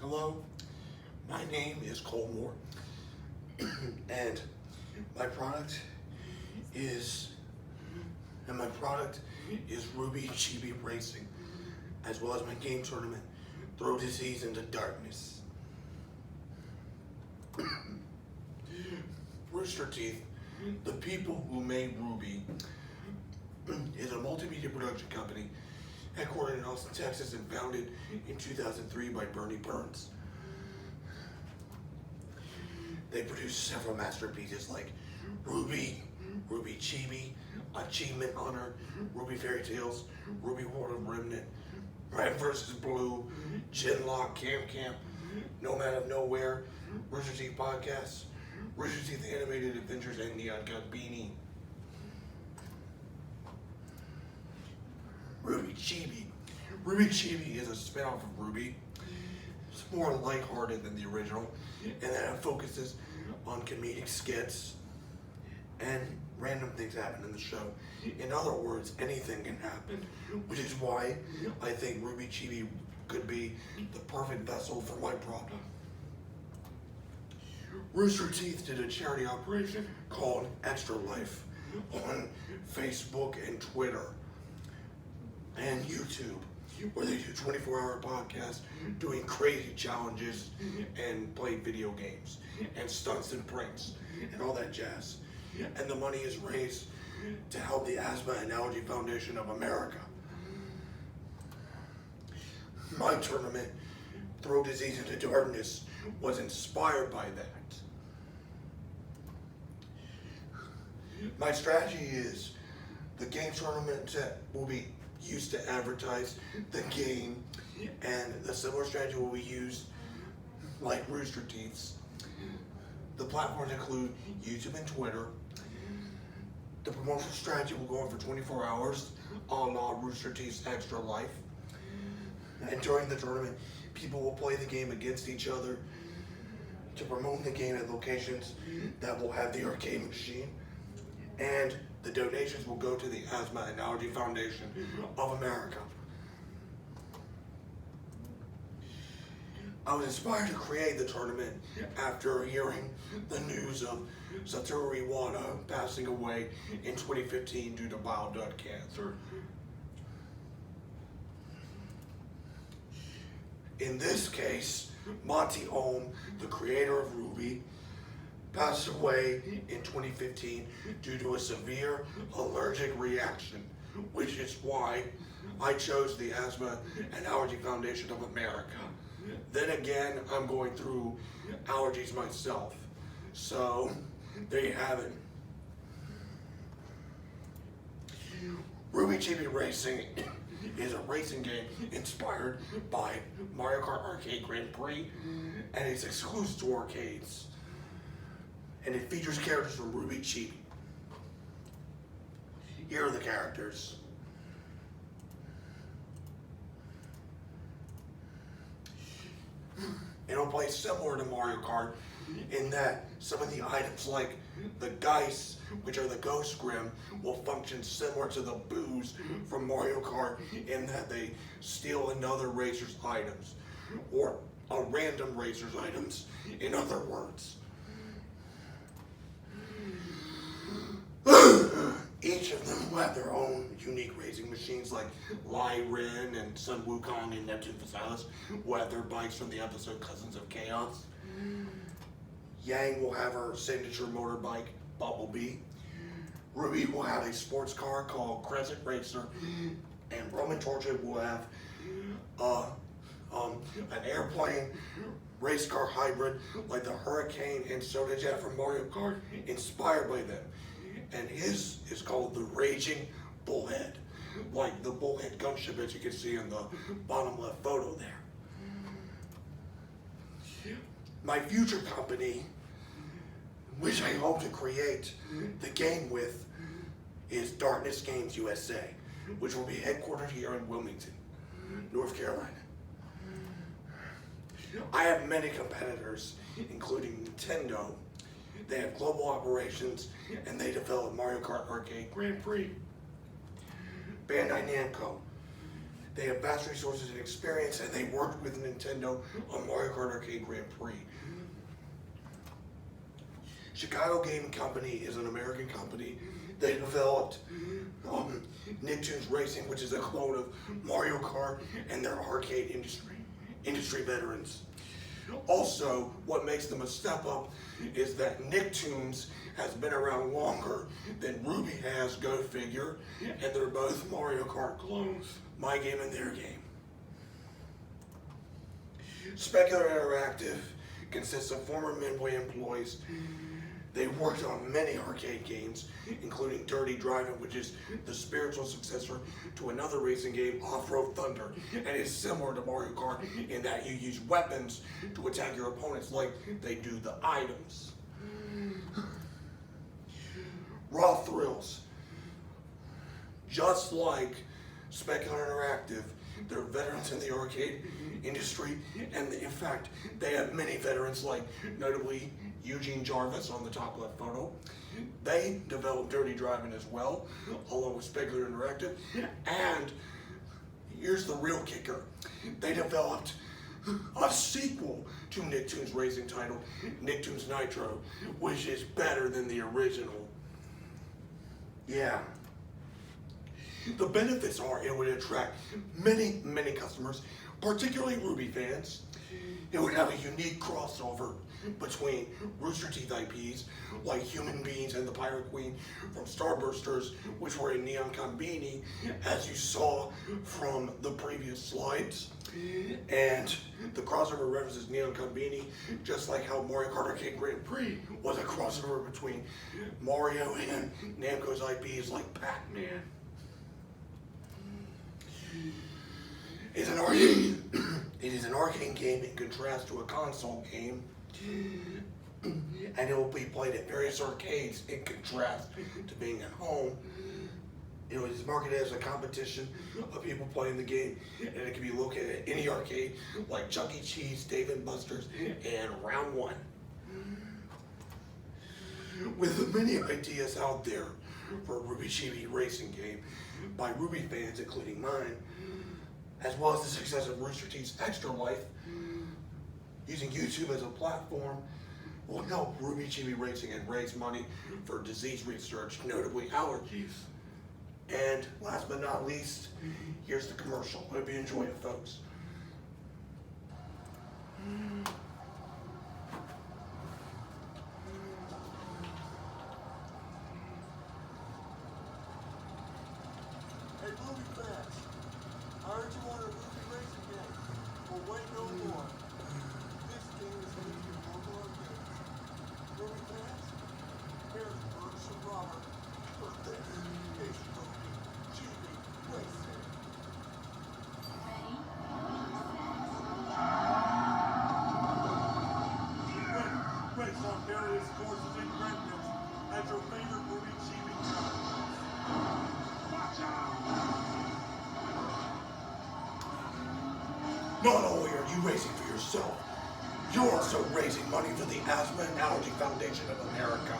Hello, my name is Cole Moore, and my product is Ruby Chibi Racing, as well as my game tournament, Throw Disease into Darkness. Rooster Teeth, the people who made Ruby, is a multimedia production company headquartered in Austin, Texas, and founded in 2003 by Bernie Burns. They produced several masterpieces like Ruby, Ruby Chibi, Achievement Hunter, Ruby Fairy Tales, Ruby World of Remnant, Red vs. Blue, Genlock, Camp, Nomad of Nowhere, Rooster Teeth Podcast, Rooster Teeth Animated Adventures, and Neon Gun Beanie. Ruby Chibi. Ruby Chibi is a spin-off of Ruby. It's more lighthearted than the original, and that it focuses on comedic skits and random things happen in the show. In other words, anything can happen, which is why I think Ruby Chibi could be the perfect vessel for my product. Rooster Teeth did a charity operation called Extra Life on Facebook and Twitter and YouTube, where they do 24-hour podcasts doing crazy challenges and play video games and stunts and pranks and all that jazz. And the money is raised to help the Asthma and Allergy Foundation of America. My tournament, Throw Disease into Darkness, was inspired by that. My strategy is the game tournament will be used to advertise the game, and the similar strategy will be used like Rooster Teeth's. The platforms include YouTube and Twitter. The promotional strategy will go on for 24 hours on Rooster Teeth's Extra Life. And during the tournament, people will play the game against each other to promote the game at locations that will have the arcade machine. And the donations will go to the Asthma and Allergy Foundation of America. I was inspired to create the tournament after hearing the news of Satoru Iwata passing away in 2015 due to bile duct cancer. In this case, Monty Ohm, the creator of Ruby, passed away in 2015 due to a severe allergic reaction, which is why I chose the Asthma and Allergy Foundation of America. Then again, I'm going through allergies myself. So, there you have it. Ruby Chibi Racing is a racing game inspired by Mario Kart Arcade Grand Prix, and it's exclusive to arcades. And it features characters from Ruby Chibi. Here are the characters. It'll play similar to Mario Kart in that some of the items like the Geist, which are the Ghost Grim, will function similar to the Boos from Mario Kart in that they steal another racer's items, or a random racer's items, in other words. Each of them will have their own unique racing machines, like Lai Ren and Sun Wukong and Neptune Fasalis will have their bikes from the episode Cousins of Chaos. Yang will have her signature motorbike, Bumblebee. Ruby will have a sports car called Crescent Racer, and Roman Torture will have an airplane race car hybrid like the Hurricane and Soda Jet from Mario Kart, inspired by them. And his is called the Raging Bullhead, like the Bullhead gunship that you can see in the bottom left photo there. My future company, which I hope to create the game with, is Darkness Games USA, which will be headquartered here in Wilmington, North Carolina. I have many competitors, including Nintendo. They have global operations, and they develop Mario Kart Arcade Grand Prix. Bandai Namco, They have vast resources and experience, and they worked with Nintendo on Mario Kart Arcade Grand Prix. Chicago Gaming Company is an American company. They developed Nicktoons Racing, which is a clone of Mario Kart, and their arcade industry veterans. Also, what makes them a step up is that Nicktoons has been around longer than Ruby has, go figure, and they're both Mario Kart clones, my game and their game. Specular Interactive consists of former Midway employees. They worked on many arcade games, including Dirty Driving, which is the spiritual successor to another racing game, Off-Road Thunder, and is similar to Mario Kart in that you use weapons to attack your opponents like they do the items. Raw Thrills. Just like Specular Interactive, they're veterans in the arcade industry, and in fact, they have many veterans, like notably Eugene Jarvis on the top left photo. They developed Dirty Driving as well, along with Specular Interactive. And here's the real kicker. They developed a sequel to Nicktoons Racing titled Nicktoons Nitro, which is better than the original. Yeah. The benefits are it would attract many, many customers, particularly Ruby fans. It would have a unique crossover between Rooster Teeth IPs like Human Beings and the Pirate Queen from Starbursters, which were in Neon Combini, as you saw from the previous slides. And the crossover references Neon Combini, just like how Mario Kart Arcade Grand Prix was a crossover between Mario and Namco's IPs like Pac-Man. It is an arcade game in contrast to a console game, and it will be played at various arcades in contrast to being at home. It is marketed as a competition of people playing the game, and it can be located at any arcade like Chuck E. Cheese, Dave & Buster's, and Round 1. With the many ideas out there for a Ruby Chibi racing game by Ruby fans, including mine, as well as the success of Rooster Teeth's Extra Life, using YouTube as a platform will help Ruby Chibi Racing and raise money for disease research, notably allergies. And last but not least, here's the commercial. Hope you enjoy it, folks. Hey, Ruby fans, I heard you want a Ruby racing game. Well, wait no more. This game is going to be a local arcade. Ruby fans, here's Bruce and Robert for this is Ruby Chibi Racing. Race on various courses and remnants at your favorite Ruby Chibi cars. Watch out! Not only are you racing for yourself, you're also raising money for the Asthma and Allergy Foundation of America.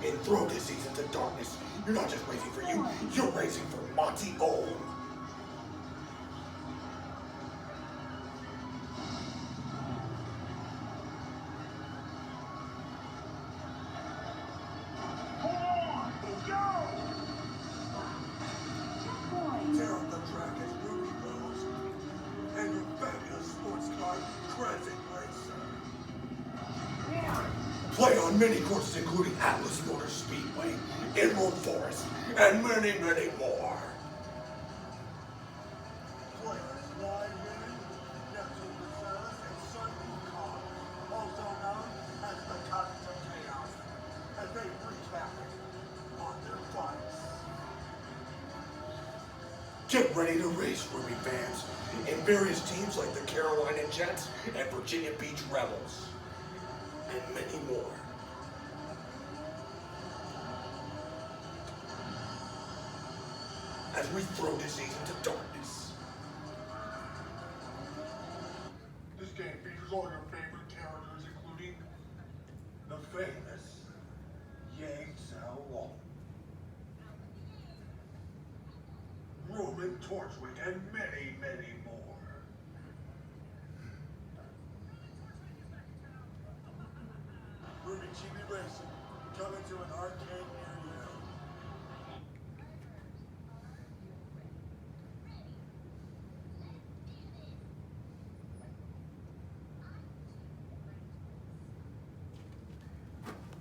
In Throw Disease into Darkness, you're not just racing for you, you're racing for Monty Ohm. Tear up the track as Ruby goes, and your fabulous sports car, Crescent Racer. Play on many courses including Atlas Motor Speedway, Emerald Forest, and many, many more. Players fly winning, Neptune Reserve, and Sunbeam Car, also known as the Cosmic of Chaos, as they wreak havoc on their bikes. Get ready to race, Ruby fans, in various teams like the Carolina Jets and Virginia Beach Rebels, and many more. As we throw disease into darkness. This game features all your favorite characters, including the famous Yang Xiao Long, Roman Torch Sports Week, and many, many more. Movie GB Racing, coming to an arcade near